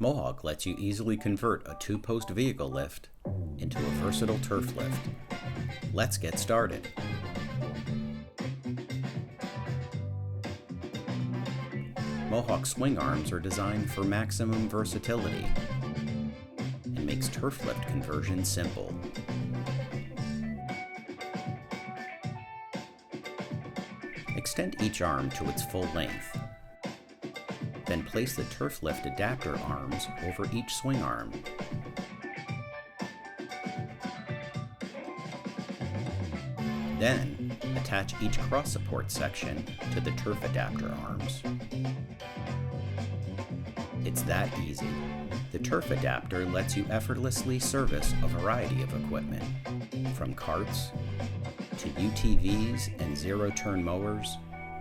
Mohawk lets you easily convert a two-post vehicle lift into a versatile turf lift. Let's get started. Mohawk swing arms are designed for maximum versatility and makes turf lift conversion simple. Extend each arm to its full length. Then place the turf lift adapter arms over each swing arm. Then, attach each cross support section to the turf adapter arms. It's that easy. The turf adapter lets you effortlessly service a variety of equipment, from carts to UTVs and zero-turn mowers,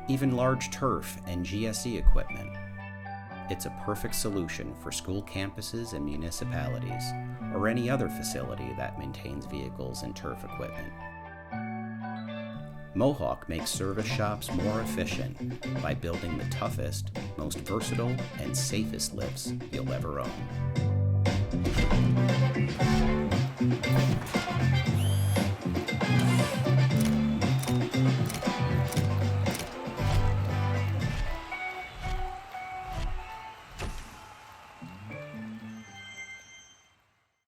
even large turf and GSE equipment. It's a perfect solution for school campuses and municipalities, or any other facility that maintains vehicles and turf equipment. Mohawk makes service shops more efficient by building the toughest, most versatile, and safest lifts you'll ever own.